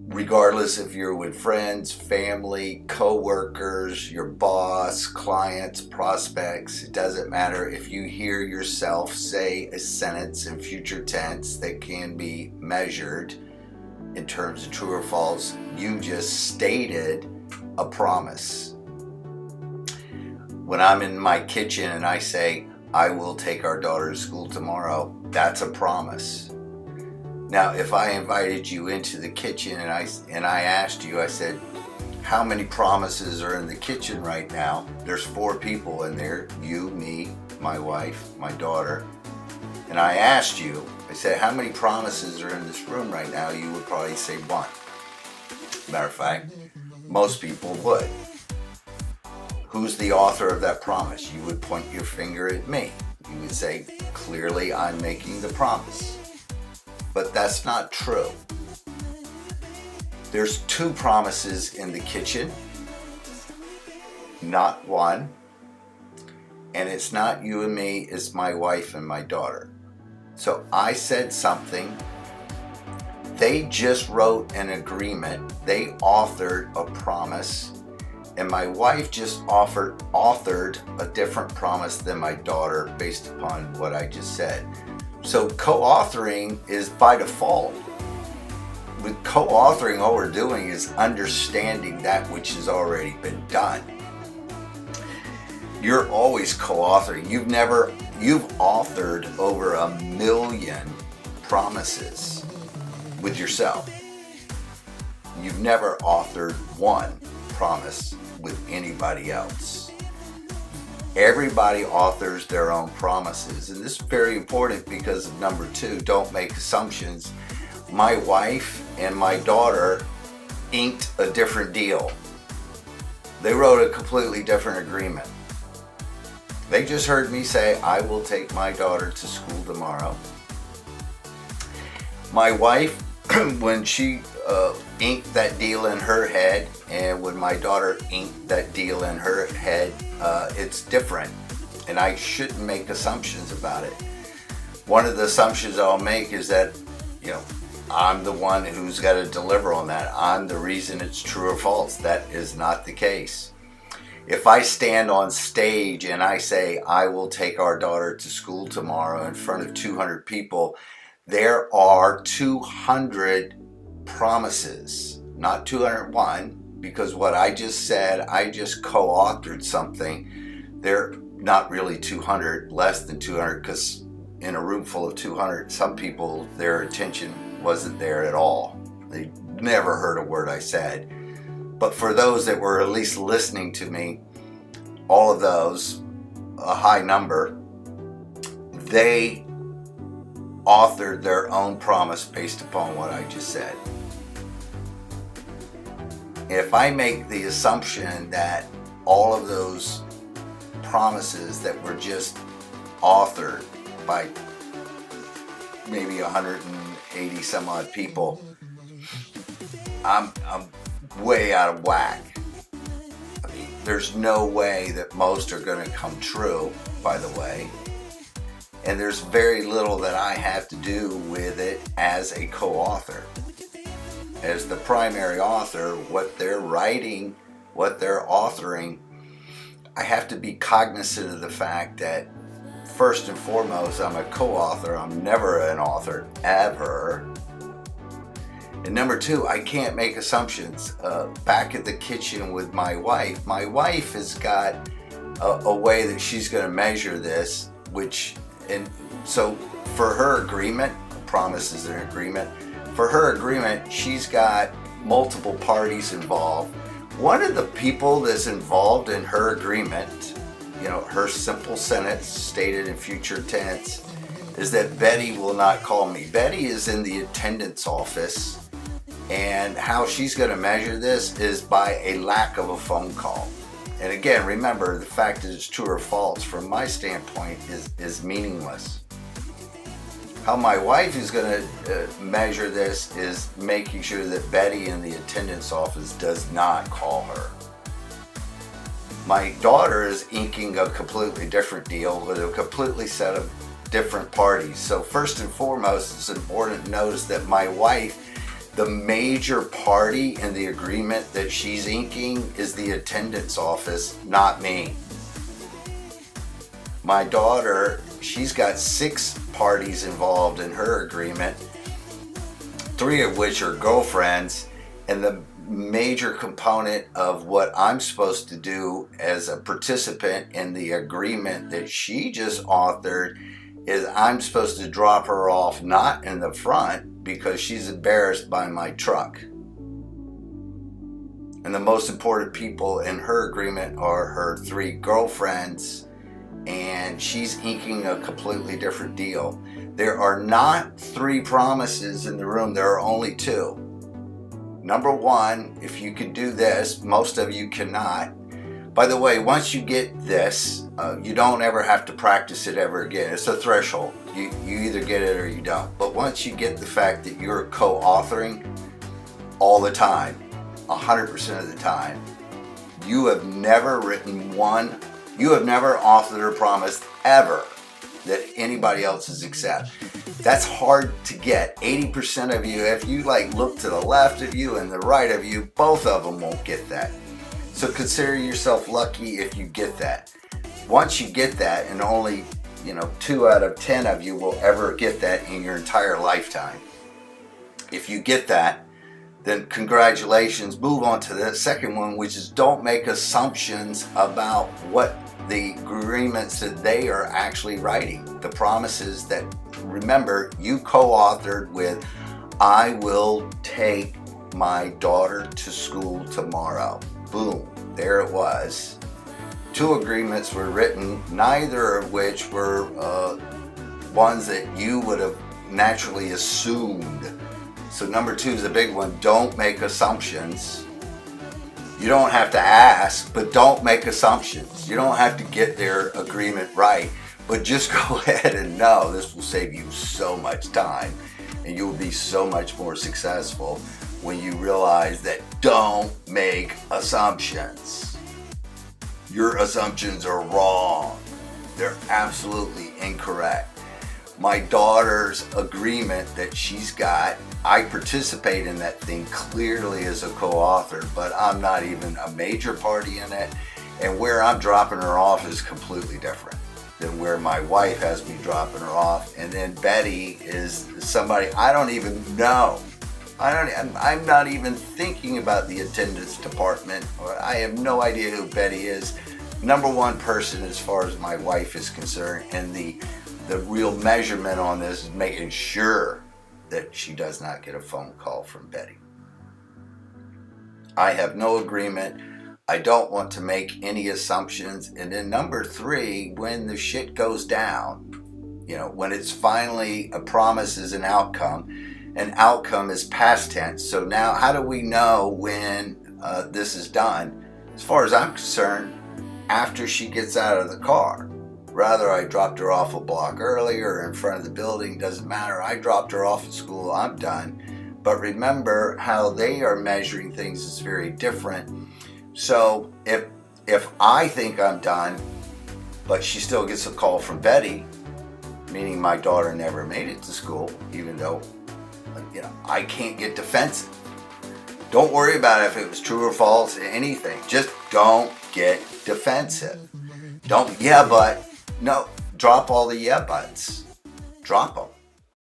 regardless if you're with friends, family, co-workers, your boss, clients, prospects, it doesn't matter. If you hear yourself say a sentence in future tense that can be measured in terms of true or false, you just stated a promise. When I'm in my kitchen and I say, I will take our daughter to school tomorrow, that's a promise. Now, if I invited you into the kitchen and I asked you, I said, how many promises are in the kitchen right now? There's 4 people in there, you, me, my wife, my daughter. And I asked you, I said, how many promises are in this room right now? You would probably say 1. Matter of fact, most people would. Who's the author of that promise? You would point your finger at me. You would say, clearly I'm making the promise. But that's not true. There's 2 promises in the kitchen, not 1. And it's not you and me, it's my wife and my daughter. So I said something. They just wrote an agreement. They authored a promise. And my wife just authored a different promise than my daughter based upon what I just said. So co-authoring is by default. With co-authoring, all we're doing is understanding that which has already been done. You're always co-authoring. You've authored over 1 million promises with yourself. You've never authored 1 promise with anybody else. Everybody authors their own promises, and this is very important because of number 2, don't make assumptions. My wife and my daughter inked a different deal. They wrote a completely different agreement. They just heard me say, I will take my daughter to school tomorrow. My wife, when she inked that deal in her head, and when my daughter inked that deal in her head, it's different, and I shouldn't make assumptions about it. One of the assumptions I'll make is that, I'm the one who's got to deliver on that. I'm the reason it's true or false. That is not the case. If I stand on stage and I say, I will take our daughter to school tomorrow in front of 200 people, there are 200 promises, not 201, because what I just said, I just co-authored something. They're not really 200, less than 200, because in a room full of 200, some people, their attention wasn't there at all. They never heard a word I said. But for those that were at least listening to me, all of those, a high number, they authored their own promise based upon what I just said. If I make the assumption that all of those promises that were just authored by maybe 180 some odd people, I'm way out of whack. I mean, there's no way that most are going to come true, by the way. And there's very little that I have to do with it as a co-author. As the primary author, what they're writing, what they're authoring, I have to be cognizant of the fact that first and foremost, I'm a co-author. I'm never an author, ever. And number 2, I can't make assumptions. Back at the kitchen with my wife has got a way that she's going to measure this, and so for her agreement, a promise is an agreement. For her agreement, she's got multiple parties involved. One of the people that's involved in her agreement, her simple sentence stated in future tense, is that Betty will not call me. Betty is in the attendance office, and how she's going to measure this is by a lack of a phone call. And again, remember, the fact that it's true or false, from my standpoint, is meaningless. How my wife is going to measure this is making sure that Betty in the attendance office does not call her. My daughter is inking a completely different deal with a completely set of different parties. So first and foremost, it's important to notice that my wife The major party in the agreement that she's inking is the attendance office, not me. My daughter, she's got 6 parties involved in her agreement, 3 of which are girlfriends, and the major component of what I'm supposed to do as a participant in the agreement that she just authored is I'm supposed to drop her off not in the front because she's embarrassed by my truck. And the most important people in her agreement are her 3 girlfriends, and she's inking a completely different deal. There are not 3 promises in the room, there are only 2. Number 1, if you can do this, most of you cannot. By the way, once you get this, you don't ever have to practice it ever again. It's a threshold. You either get it or you don't. But once you get the fact that you're co-authoring all the time, 100% of the time, you have never authored or promised ever that anybody else has accepted. That's hard to get. 80% of you, if you look to the left of you and the right of you, both of them won't get that. So consider yourself lucky if you get that. Once you get that, and only 2 out of 10 of you will ever get that in your entire lifetime. If you get that, then congratulations. Move on to the second one, which is don't make assumptions about what the agreements that they are actually writing. The promises that, remember, you co-authored with, I will take my daughter to school tomorrow. Boom, there it was. 2 agreements were written, neither of which were ones that you would have naturally assumed. So number 2 is a big one. Don't make assumptions. You don't have to ask, but don't make assumptions. You don't have to get their agreement right, but just go ahead and know this will save you so much time, and you will be so much more successful when you realize that don't make assumptions. Your assumptions are wrong. They're absolutely incorrect. My daughter's agreement that she's got, I participate in that thing clearly as a co-author, but I'm not even a major party in it. And where I'm dropping her off is completely different than where my wife has me dropping her off. And then Betty is somebody I don't even know. I'm not even thinking about the attendance department. I have no idea who Betty is. Number 1 person as far as my wife is concerned, and the real measurement on this is making sure that she does not get a phone call from Betty. I have no agreement. I don't want to make any assumptions. And then number 3, when the shit goes down, when it's finally a promise is an outcome is past tense. So now how do we know when this is done? As far as I'm concerned, after she gets out of the car. Rather, I dropped her off a block earlier or in front of the building, doesn't matter. I dropped her off at school, I'm done. But remember, how they are measuring things is very different. So if I think I'm done, but she still gets a call from Betty, meaning my daughter never made it to school, even though I can't get defensive. Don't worry about if it was true or false, anything. Just don't get defensive. Don't, yeah, but. No, drop all the yeah buts. Drop them.